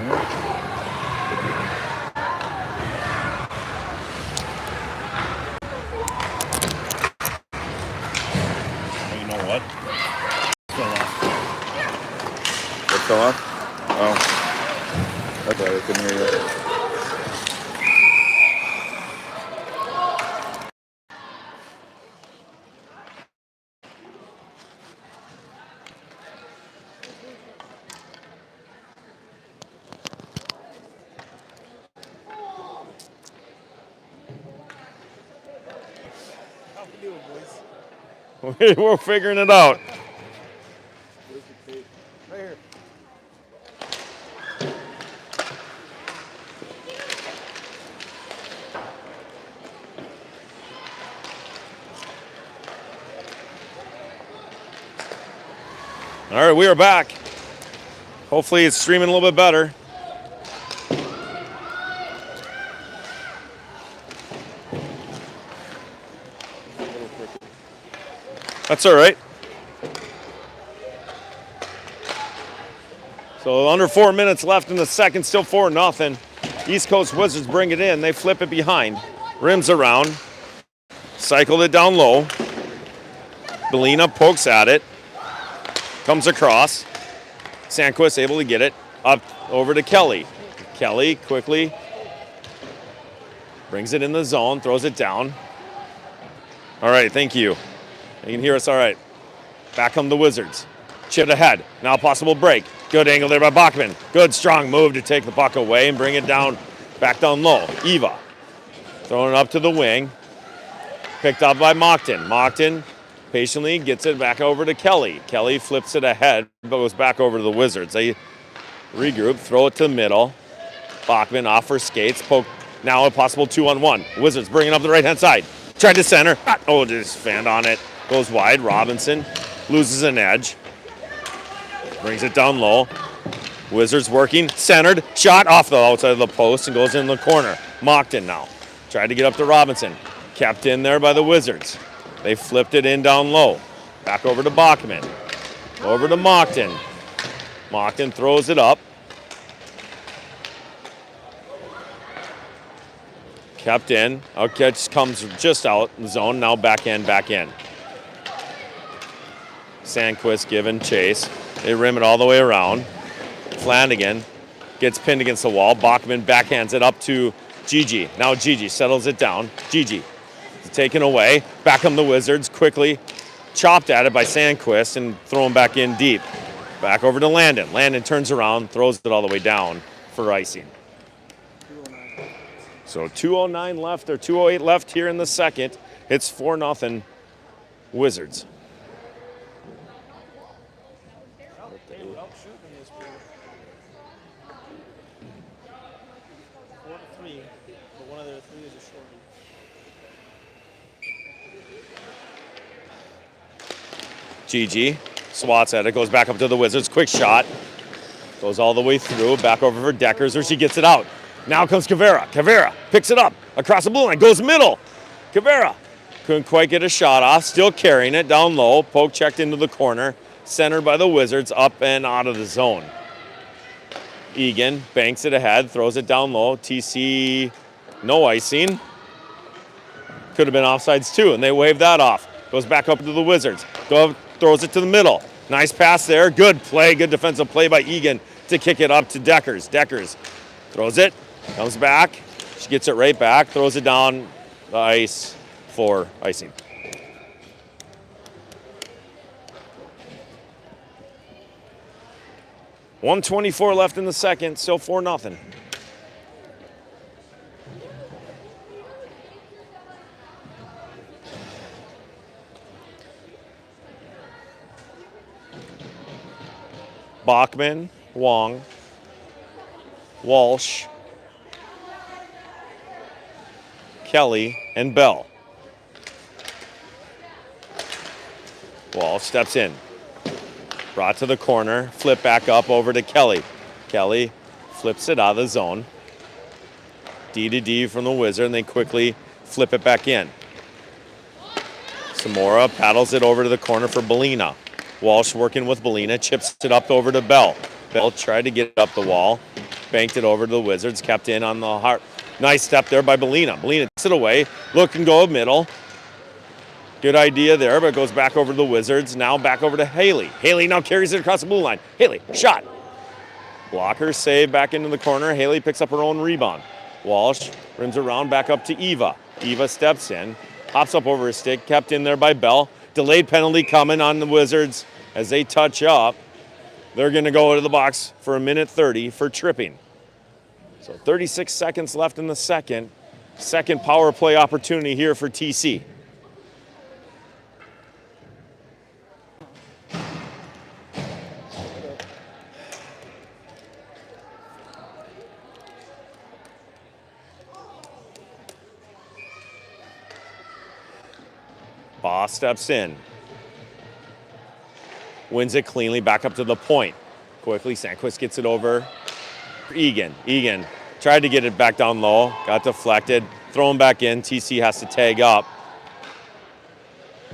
You know what? What fell off? Oh. That's why I couldn't hear you. How we doing, boys? We're figuring it out. Where's the tape? Right here. All right, we are back. Hopefully it's streaming a little bit better. That's all right. So under 4 minutes left in the second, still 4-0. East Coast Wizards bring it in. They flip it behind. Rims around. Cycled it down low. Belina pokes at it. Comes across. Sandquist able to get it. Up over to Kelly. Kelly quickly brings it in the zone. Throws it down. All right, thank you. You can hear us all right. Back come the Wizards. Chipped ahead. Now possible break. Good angle there by Bachman. Good strong move to take the puck away and bring it down, back down low. Eva throwing it up to the wing. Picked up by Mockton. Mockton patiently gets it back over to Kelly. Kelly flips it ahead, but goes back over to the Wizards. They regroup, throw it to the middle. Bachman off her skates. Poke. Now a possible 2-on-1. Wizards bringing up the right-hand side. Tried to center. Oh, just fanned on it. Goes wide. Robinson loses an edge. Brings it down low. Wizards working. Centered. Shot off the outside of the post and goes in the corner. Mockton now. Tried to get up to Robinson. Kept in there by the Wizards. They flipped it in down low. Back over to Bachman. Over to Mockton. Mockton throws it up. Kept in. Outcatch comes just out in the zone. Now back in. Sandquist giving chase. They rim it all the way around. Flanagan gets pinned against the wall. Bachman backhands it up to Gigi. Now Gigi settles it down. Gigi taken away. Back come the Wizards quickly. Chopped at it by Sandquist and thrown back in deep. Back over to Landon. Landon turns around, throws it all the way down for icing. So 2:09 left, or 2:08 left here in the second. It's 4-0 Wizards. GG swats at it, goes back up to the Wizards. Quick shot. Goes all the way through, back over for Deckers, or she gets it out. Now comes Kavera. Kavera picks it up across the blue line, goes middle. Kavera couldn't quite get a shot off, still carrying it down low. Poke checked into the corner, centered by the Wizards, up and out of the zone. Egan banks it ahead, throws it down low. TC, no icing. Could have been offsides too, and they waved that off. Goes back up to the Wizards. Throws it to the middle. Nice pass there. Good play. Good defensive play by Egan to kick it up to Deckers. Deckers throws it. Comes back. She gets it right back. Throws it down the ice for icing. .124 left in the second. Still 4-0. Bachman, Wong, Walsh, Kelly, and Bell. Walsh steps in. Brought to the corner, flip back up over to Kelly. Kelly flips it out of the zone. D to D from the Wizard, and they quickly flip it back in. Samora paddles it over to the corner for Belina. Walsh working with Belina, chips it up over to Bell. Bell tried to get it up the wall. banked it over to the Wizards, kept in on the heart. Nice step there by Belina. Belina takes it away, look and go middle. Good idea there, but it goes back over to the Wizards. Now back over to Haley. Haley now carries it across the blue line. Haley, shot. Blocker save back into the corner. Haley picks up her own rebound. Walsh rims around back up to Eva. Eva steps in, hops up over his stick, kept in there by Bell. Delayed penalty coming on the Wizards as they touch up. They're going to go to the box for 1:30 for tripping. So 36 seconds left in the second. Second power play opportunity here for TC. Boss steps in. Wins it cleanly back up to the point. Quickly, Sandquist gets it over. Egan. Egan tried to get it back down low. Got deflected. Thrown back in. TC has to tag up.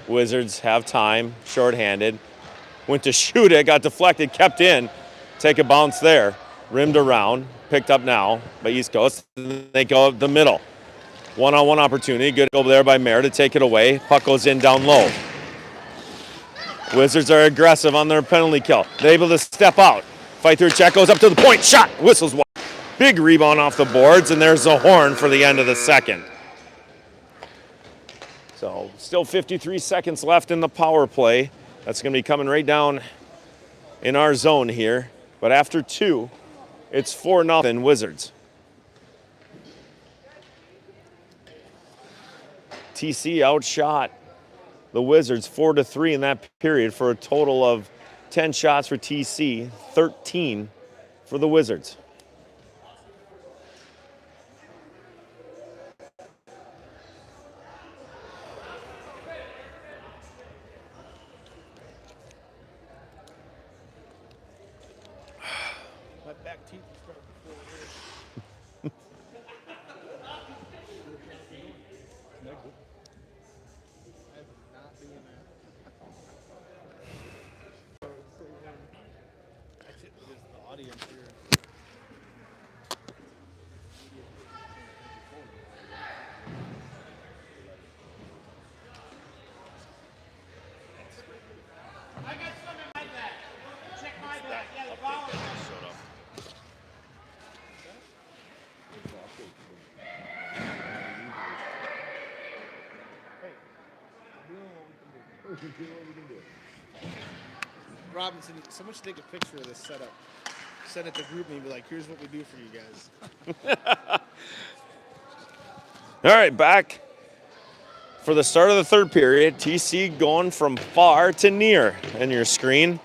Wizards have time. Shorthanded. Went to shoot it. Got deflected. Kept in. Take a bounce there. Rimmed around. Picked up now by East Coast. They go up the middle. One-on-one opportunity. Good over there by Mayer to take it away. Puck goes in down low. Wizards are aggressive on their penalty kill. They're able to step out. Fight through check. Goes up to the point. Shot. Whistles wide. Big rebound off the boards, and there's the horn for the end of the second. So still 53 seconds left in the power play. That's going to be coming right down in our zone here. But after two, it's 4-0 Wizards. TC outshot the Wizards 4-3 in that period for a total of 10 shots for TC, 13 for the Wizards. My back teeth start to audience here. I got some in my bag. Check my bag. Yeah, the ball is Robinson, someone should take a picture of this setup. Send it to group me and be like, here's what we do for you guys. All right, back for the start of the third period. TC going from far to near in your screen.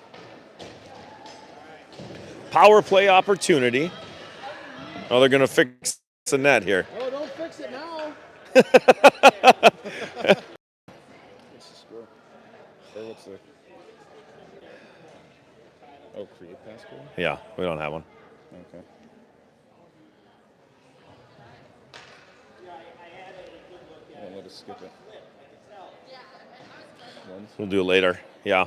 Power play opportunity. Oh, they're going to fix the net here. Oh, don't fix it now. What's the create passcode? Yeah, we don't have one. Okay. Don't let us skip it. We'll do it later. Yeah.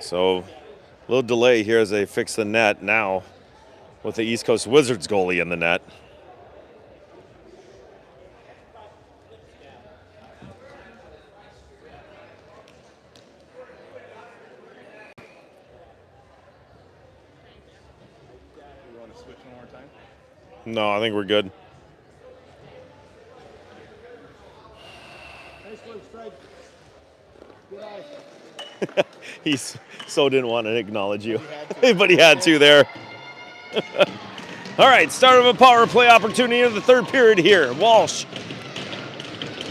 So, a little delay here as they fix the net now with the East Coast Wizards goalie in the net. You want to switch one more time? No, I think we're good. Nice one, Strike. Good eye. He so didn't want to acknowledge you, but he had to there. All right, start of a power play opportunity in the third period here. Walsh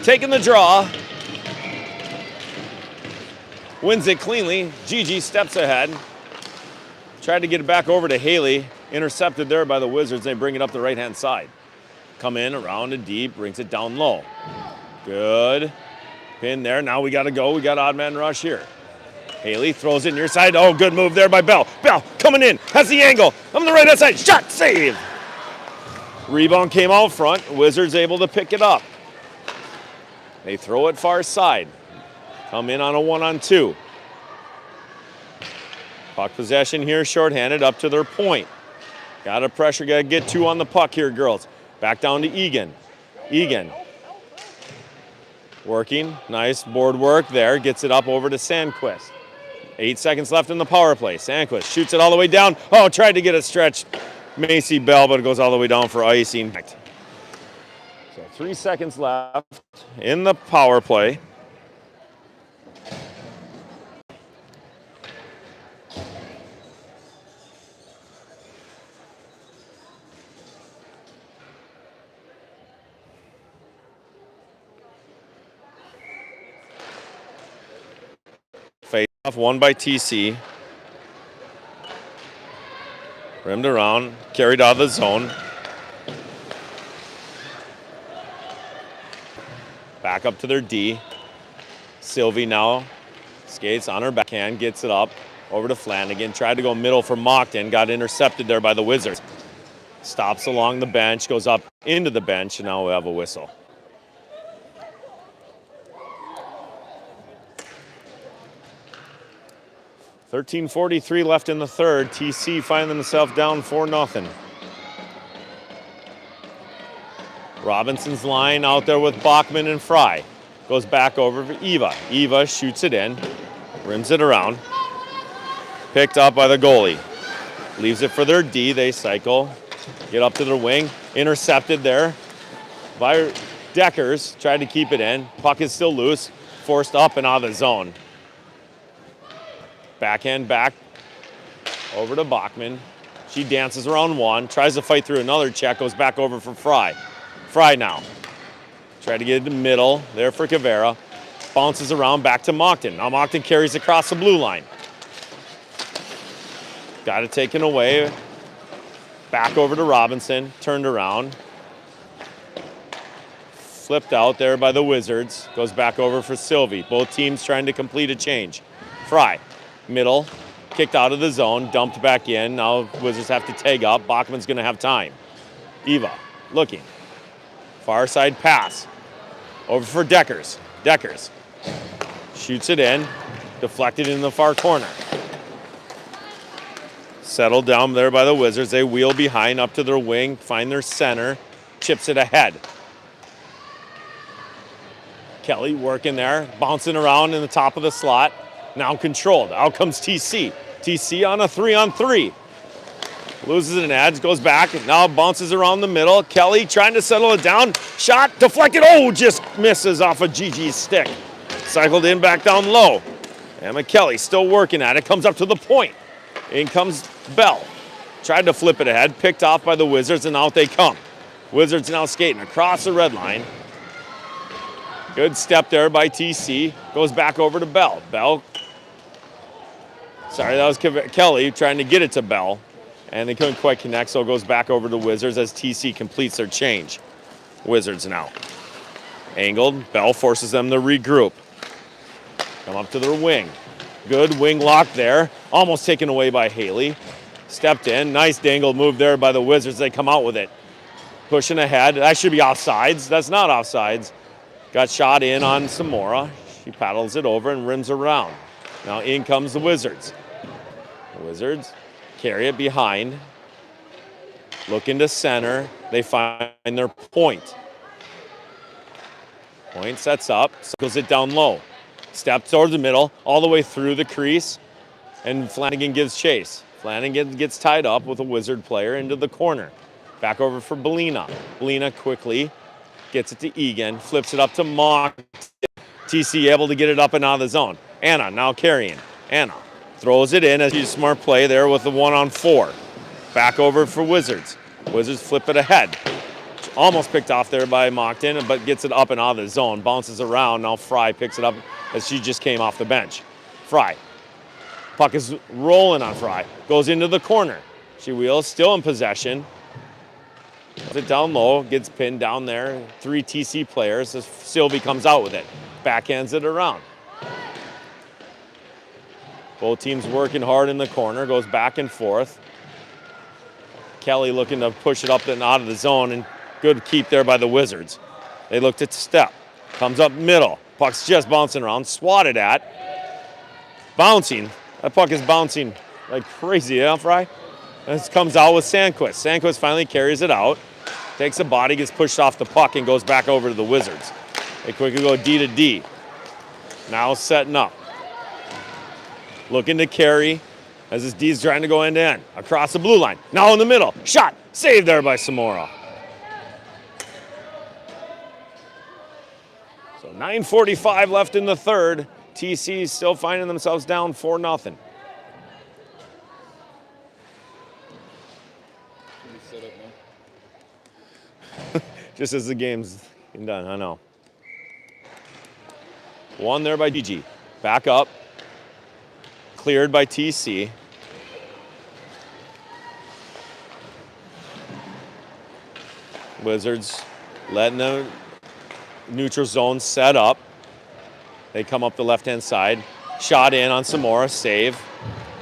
taking the draw. Wins it cleanly. Gigi steps ahead. Tried to get it back over to Haley. Intercepted there by the Wizards. They bring it up the right-hand side. Come in around and deep. Brings it down low. Good. Pin there. Now we got to go. We got odd man rush here. Haley throws it near side. Oh, good move there by Bell. Bell coming in. Has the angle. On the right-hand side. Shot. Save. Rebound came out front. Wizards able to pick it up. They throw it far side. Come in on a 1-on-2. Puck possession here, shorthanded up to their point. Got to pressure, got to get 2 on the puck here, girls. Back down to Egan. Egan. Working, nice board work there. Gets it up over to Sandquist. 8 seconds left in the power play. Sandquist shoots it all the way down. Oh, tried to get it stretched. Macy Bell, but it goes all the way down for icing. So 3 seconds left in the power play. Face off, won by TC. Rimmed around, carried out of the zone. Back up to their D. Sylvie now skates on her backhand, gets it up over to Flanagan. Tried to go middle for Moncton, got intercepted there by the Wizards. Stops along the bench, goes up into the bench, and now we have a whistle. .43 left in the third. TC finding themselves down 4-0. Robinson's line out there with Bachman and Fry. Goes back over for Eva. Eva shoots it in, rims it around. Picked up by the goalie. Leaves it for their D. They cycle, get up to their wing. Intercepted there by Deckers. Tried to keep it in. Puck is still loose. Forced up and out of the zone. Backhand back over to Bachman. She dances around one, tries to fight through another check, goes back over for Fry. Fry now. Try to get it to middle, there for Cavera. Bounces around back to Moncton. Now Moncton carries across the blue line. Got it taken away. Back over to Robinson, turned around. Flipped out there by the Wizards. Goes back over for Sylvie. Both teams trying to complete a change. Fry. Middle, kicked out of the zone, dumped back in. Now Wizards have to tag up. Bachman's going to have time. Eva looking. Far side pass. Over for Deckers. Deckers shoots it in. Deflected in the far corner. Settled down there by the Wizards. They wheel behind up to their wing, find their center, chips it ahead. Kelly working there, bouncing around in the top of the slot. Now controlled. Out comes TC. TC on a 3-on-3. Loses an edge, goes back, now bounces around the middle. Kelly trying to settle it down. Shot, deflected. Oh, just misses off of Gigi's stick. Cycled in back down low. Emma Kelly still working at it. Comes up to the point. In comes Bell. Tried to flip it ahead. Picked off by the Wizards, and out they come. Wizards now skating across the red line. Good step there by TC. Goes back over to Bell. Bell. Sorry, that was Kelly trying to get it to Bell. And they couldn't quite connect, so it goes back over to Wizards as TC completes their change. Wizards now. Angled. Bell forces them to regroup. Come up to their wing. Good wing lock there. Almost taken away by Haley. Stepped in. Nice dangled move there by the Wizards. They come out with it. Pushing ahead. That should be offsides. That's not offsides. Got shot in on Samora. She paddles it over and rims around. Now in comes the Wizards. The Wizards carry it behind. Look into center. They find their point. Point sets up. Circles it down low. Steps towards the middle. All the way through the crease. And Flanagan gives chase. Flanagan gets tied up with a Wizard player into the corner. Back over for Belina. Belina quickly gets it to Egan. Flips it up to Mock. TC able to get it up and out of the zone. Anna now carrying. Anna throws it in as she's smart play there with the 1-on-4. Back over for Wizards. Wizards flip it ahead. Almost picked off there by Moncton, but gets it up and out of the zone. Bounces around. Now Fry picks it up as she just came off the bench. Fry. Puck is rolling on Fry. Goes into the corner. She wheels, still in possession. Puts it down low, gets pinned down there. 3 TC players as Sylvie comes out with it. Backhands it around. Both teams working hard in the corner, goes back and forth. Kelly looking to push it up and out of the zone, and good keep there by the Wizards. They look to step. Comes up middle. Puck's just bouncing around. Swatted at. Bouncing. That puck is bouncing like crazy, yeah, Fry? This comes out with Sandquist. Sandquist finally carries it out. Takes a body, gets pushed off the puck, and goes back over to the Wizards. They quickly go D to D. Now setting up. Looking to carry as this D's trying to go end to end. Across the blue line. Now in the middle. Shot. Saved there by Samora. So 9:45 left in the third. TC still finding themselves down 4-0. Set up now. Just as the game's done, I know. One there by DG. Back up. Cleared by TC. Wizards letting the neutral zone set up. They come up the left-hand side. Shot in on Samora, save.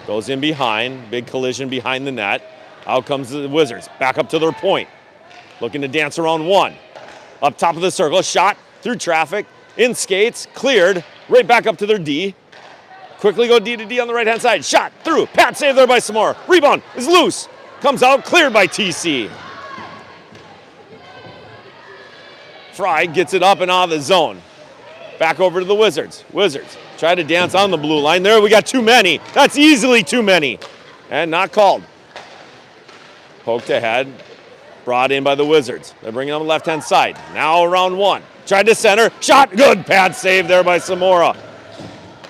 Goes in behind, big collision behind the net. Out comes the Wizards, back up to their point. Looking to dance around one. Up top of the circle, shot through traffic, in skates, cleared, right back up to their D. Quickly go D to D on the right-hand side. Shot through, pad save there by Samora. Rebound is loose, comes out, cleared by TC. Fry gets it up and out of the zone. Back over to the Wizards. Wizards try to dance on the blue line. There we got too many. That's easily too many. And not called. Poked ahead. Brought in by the Wizards. They're bringing on the left-hand side. Now around one. Tried to center. Shot. Good pad save there by Samora.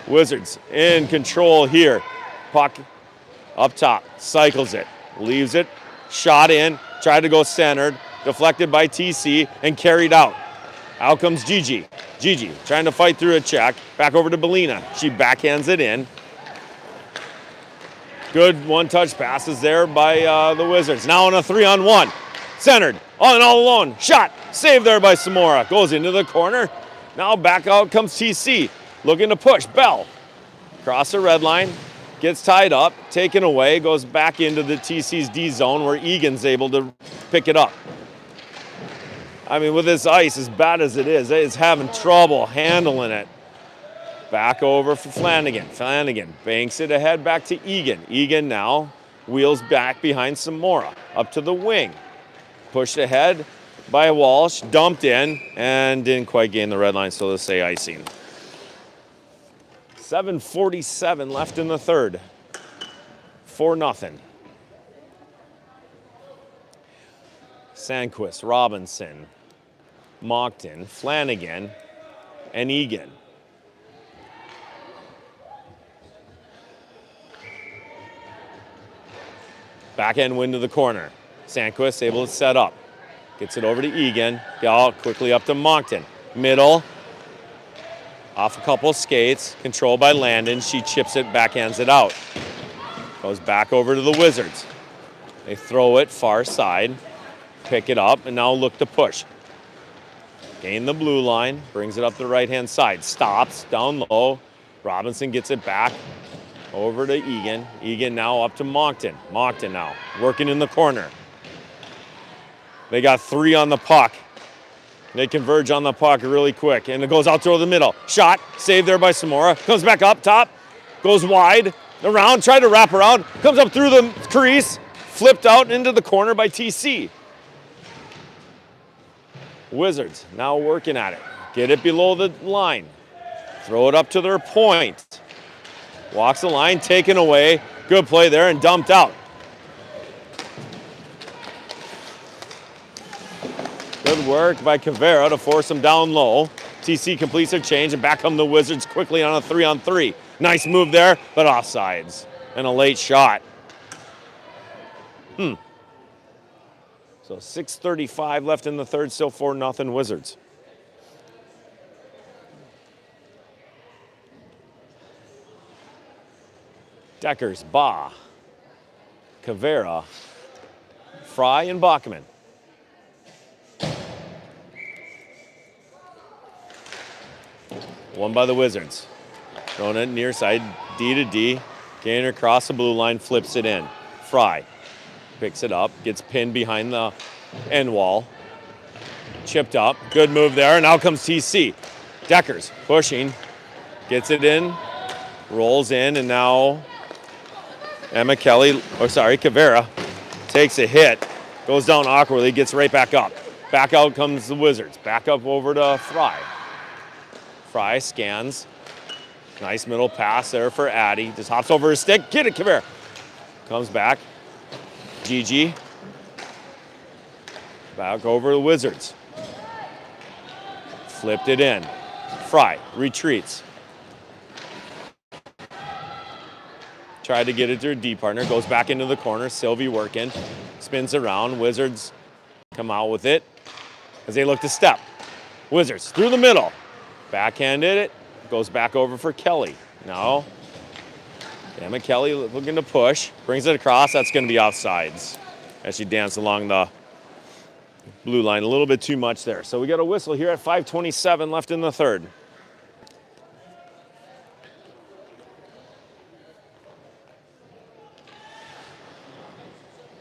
Wizards in control here. Puck up top. Cycles it. Leaves it. Shot in. Tried to go centered. Deflected by TC and carried out. Out comes Gigi. Gigi trying to fight through a check. Back over to Belina. She backhands it in. Good one-touch passes there by the Wizards. Now on a 3-on-1. Centered. On all alone. Shot. Saved there by Samora. Goes into the corner. Now back out comes TC. Looking to push. Bell. Across the red line. Gets tied up. Taken away. Goes back into the TC's D zone where Egan's able to pick it up. I mean, with this ice, as bad as it is having trouble handling it. Back over for Flanagan. Flanagan banks it ahead back to Egan. Egan now wheels back behind Samora. Up to the wing. Pushed ahead by Walsh. Dumped in and didn't quite gain the red line, so let's say icing. 7:47 left in the third. 4-0. Sandquist, Robinson, Moncton, Flanagan, and Egan. Backhand win to the corner. Sandquist able to set up. Gets it over to Egan. Quickly up to Moncton. Middle. Off a couple skates. Controlled by Landon. She chips it, backhands it out. Goes back over to the Wizards. They throw it far side. Pick it up and now look to push. Gain the blue line, brings it up the right-hand side. Stops, down low. Robinson gets it back over to Egan. Egan now up to Moncton. Moncton now working in the corner. They got 3 on the puck. They converge on the puck really quick, and it goes out through the middle. Shot, saved there by Samora. Comes back up top, goes wide, around, tried to wrap around, comes up through the crease, flipped out into the corner by TC. Wizards now working at it. Get it below the line. Throw it up to their point. Walks the line, taken away. Good play there and dumped out. Good work by Cavera to force him down low. TC completes their change and back come the Wizards quickly on a 3-on-3. Nice move there, but offsides. And a late shot. So 6:35 left in the third, still 4-0 Wizards. Deckers, Ba, Cavera, Fry, and Bachman. One by the Wizards. Throwing it near side, D to D. Gainer across the blue line, flips it in. Fry picks it up, gets pinned behind the end wall. Chipped up, good move there, and out comes TC. Deckers pushing, gets it in, rolls in, and now Kavera takes a hit, goes down awkwardly, gets right back up. Back out comes the Wizards. Back up over to Fry. Fry scans. Nice middle pass there for Addy. Just hops over his stick. Get it, Kavera. Comes back. Gigi. Back over the Wizards. Flipped it in. Fry retreats. Tried to get it to her D partner. Goes back into the corner. Sylvie working. Spins around. Wizards come out with it as they look to step. Wizards through the middle. Backhanded it. Goes back over for Kelly. Now, Emma Kelly looking to push. Brings it across. That's going to be offsides as she danced along the blue line a little bit too much there. So we got a whistle here at 5:27 left in the third.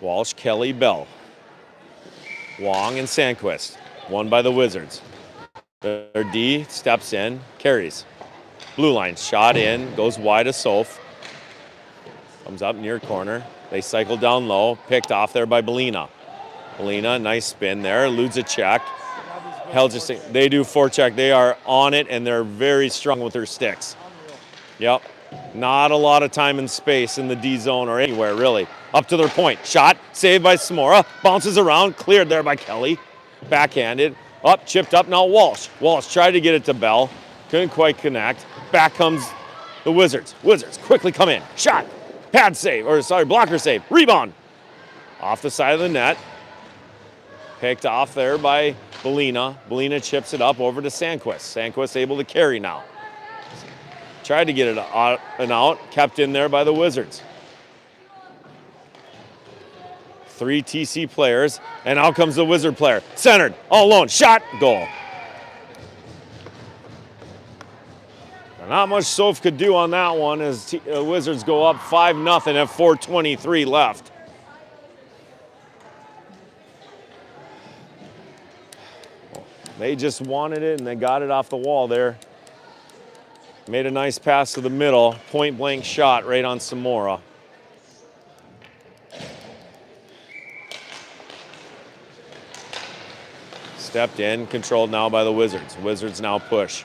Walsh, Kelly, Bell. Wong and Sandquist. Won by the Wizards. Their D steps in, carries. Blue line, shot in, goes wide of Soph. Comes up near corner. They cycle down low, picked off there by Belina. Belina, nice spin there, eludes a check. They do forecheck. They are on it, and they're very strong with their sticks. Yep. Not a lot of time and space in the D zone or anywhere, really. Up to their point. Shot, saved by Samora. Bounces around, cleared there by Kelly. Backhanded. Up, chipped up, now Walsh. Walsh tried to get it to Bell. Couldn't quite connect. Back comes the Wizards. Wizards quickly come in. Shot. Blocker save. Rebound. Off the side of the net. Picked off there by Belina. Belina chips it up over to Sandquist. Sandquist able to carry now. Tried to get it out and out. Kept in there by the Wizards. 3 TC players, and out comes the Wizard player. Centered, all alone, shot, goal. Not much Soph could do on that one as Wizards go up 5-0 at 4:23 left. They just wanted it, and they got it off the wall there. Made a nice pass to the middle, point-blank shot right on Samora. Stepped in, controlled now by the Wizards. Wizards now push.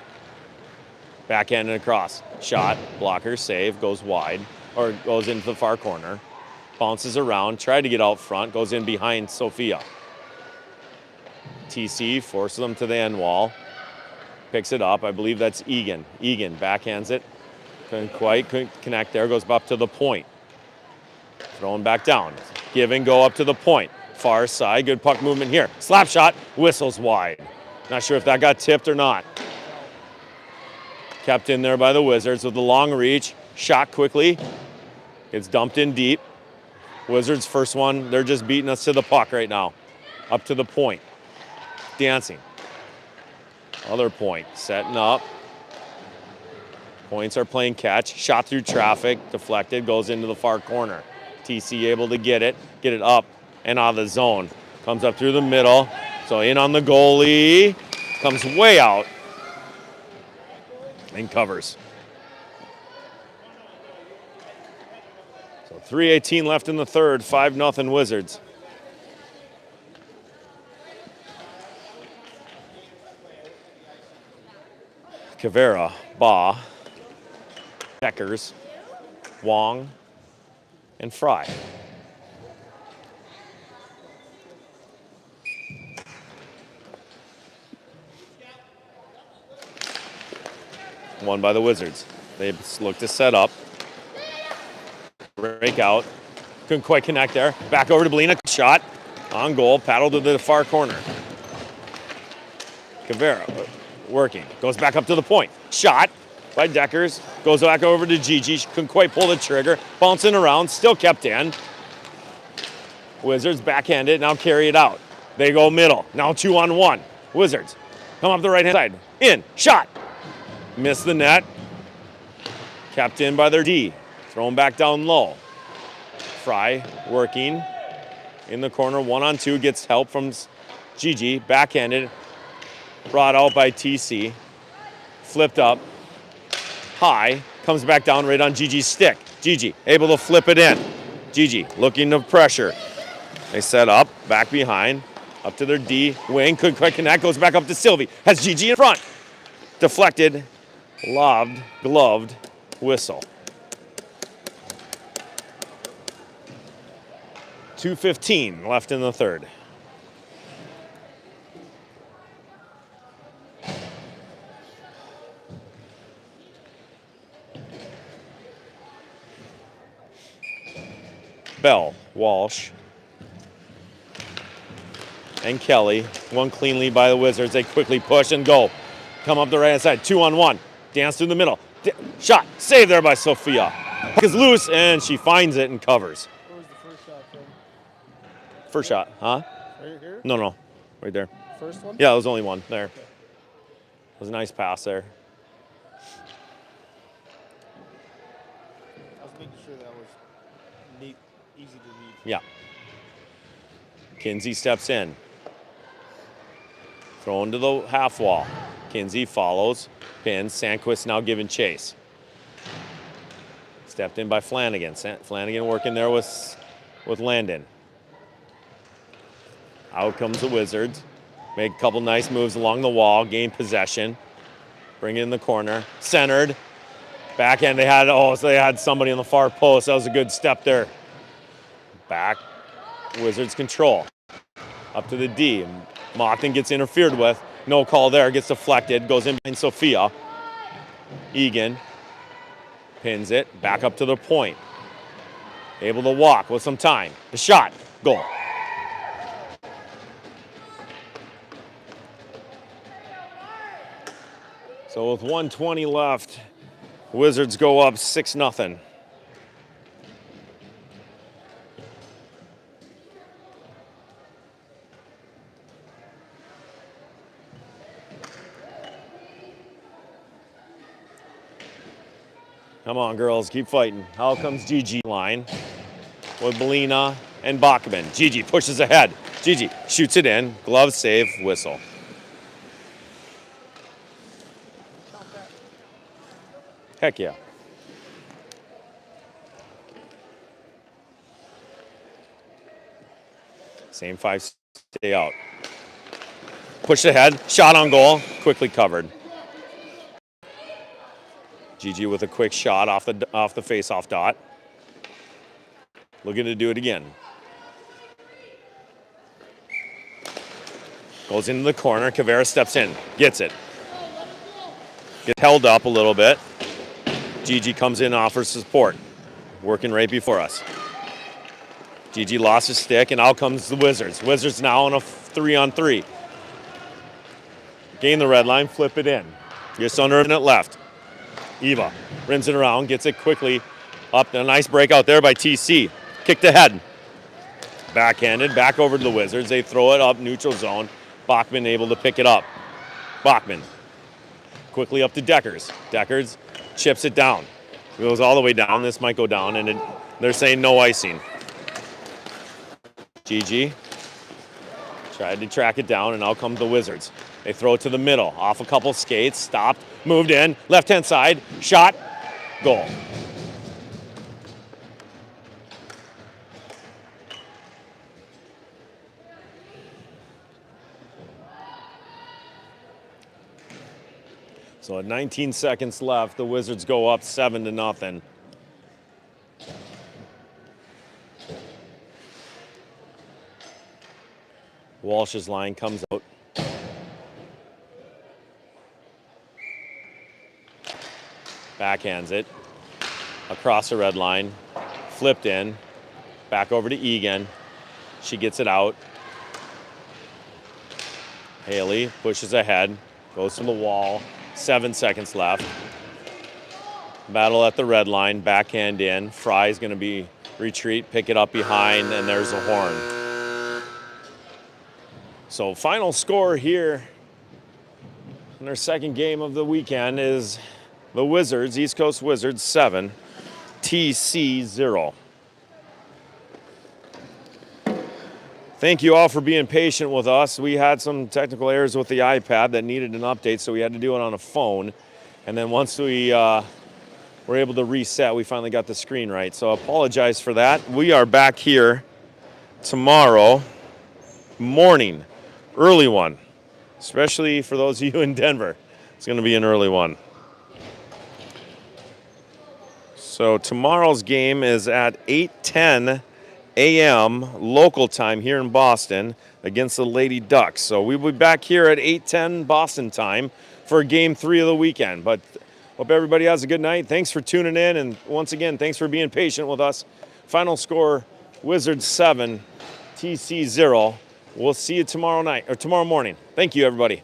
Backhand and across. Shot, blocker, save, goes wide, or goes into the far corner. Bounces around, tried to get out front, goes in behind Sophia. TC forces them to the end wall. Picks it up, I believe that's Egan. Egan backhands it. Couldn't connect there, goes up to the point. Throwing back down. Give and go up to the point. Far side, good puck movement here. Slap shot, whistles wide. Not sure if that got tipped or not. Kept in there by the Wizards with the long reach. Shot quickly. It's dumped in deep. Wizards first one, they're just beating us to the puck right now. Up to the point. Dancing. Other point, setting up. Points are playing catch. Shot through traffic, deflected, goes into the far corner. TC able to get it up and out of the zone. Comes up through the middle. So in on the goalie. Comes way out. And covers. So 3:18 left in the third, 5-0 Wizards. Kavera, Ba, Deckers, Wong, and Fry. Won by the Wizards. They look to set up. Break out. Couldn't quite connect there. Back over to Belina. Shot on goal. Paddle to the far corner. Kavera working. Goes back up to the point. Shot by Deckers. Goes back over to Gigi. She couldn't quite pull the trigger. Bouncing around. Still kept in. Wizards backhand it. Now carry it out. They go middle. Now 2-on-1. Wizards come up the right hand side. In. Shot. Missed the net. Kept in by their D. Thrown back down low. Fry working in the corner. 1-on-2. Gets help from Gigi. Backhanded. Brought out by TC. flipped up, high, comes back down right on Gigi's stick. Gigi able to flip it in. Gigi looking to pressure. They set up, back behind, up to their D wing, could quick connect, goes back up to Sylvie. Has Gigi in front. Deflected, lobbed, gloved, whistle. 2:15 left in the third. Bell, Walsh, and Kelly. One cleanly by the Wizards. They quickly push and go. Come up the right hand side, 2-on-1. Dance through the middle. Shot, saved there by Sophia. Puck is loose, and she finds it and covers. Where was the first shot from? First shot, huh? Right here? No, right there. First one? Yeah, there was only one there. It was a nice pass there. I was making sure that was neat, easy to read. Yeah. Kinsey steps in. Thrown to the half wall. Kinsey follows, pins. Sandquist now giving chase. Stepped in by Flanagan. Flanagan working there with Landon. Out comes the Wizards. Make a couple nice moves along the wall. Gain possession. Bring it in the corner. Centered. Backhand. They had somebody on the far post. That was a good step there. Back. Wizards control. Up to the D. Mockton gets interfered with. No call there. Gets deflected. Goes in behind Sophia. Egan pins it. Back up to the point. Able to walk with some time. The shot. Goal. So with 1:20 left, Wizards go up 6-0. Come on, girls, keep fighting. Out comes Gigi line with Belina and Bachman. Gigi pushes ahead. Gigi shoots it in. Glove save, whistle. Heck yeah. Same five, stay out. Pushed ahead, shot on goal, quickly covered. Gigi with a quick shot off the face-off dot. Looking to do it again. Goes into the corner, Cavera steps in, gets it. Gets held up a little bit. Gigi comes in and offers support. Working right before us. Gigi lost his stick, and out comes the Wizards. Wizards now on a 3-on-3. Gain the red line, flip it in. Just under a minute left. Eva rims it around, gets it quickly up. A nice breakout there by TC. Kicked ahead. Backhanded, back over to the Wizards. They throw it up, neutral zone. Bachman able to pick it up. Bachman quickly up to Deckers. Deckers chips it down. It goes all the way down. This might go down, and they're saying no icing. Gigi tried to track it down, and out come the Wizards. They throw it to the middle, off a couple skates, stopped, moved in, left-hand side, shot, goal. So at 19 seconds left, the Wizards go up 7-0. Walsh's line comes out. Backhands it across the red line, flipped in, back over to Egan. She gets it out. Haley pushes ahead, goes to the wall. 7 seconds left. Battle at the red line, backhand in. Fry's going to be retreat, pick it up behind, and there's a horn. So final score here in our second game of the weekend is the Wizards, East Coast Wizards 7, TC 0. Thank you all for being patient with us. We had some technical errors with the iPad that needed an update, so we had to do it on a phone. And then once we were able to reset, we finally got the screen right. So apologize for that. We are back here tomorrow morning, early one, especially for those of you in Denver. It's going to be an early one. So tomorrow's game is at 8:10 a.m. local time here in Boston against the Lady Ducks. So we will be back here at 8:10 Boston time for game 3 of the weekend. But hope everybody has a good night. Thanks for tuning in, and once again, thanks for being patient with us. Final score: Wizards 7, TC 0. We'll see you tomorrow night or tomorrow morning. Thank you, everybody.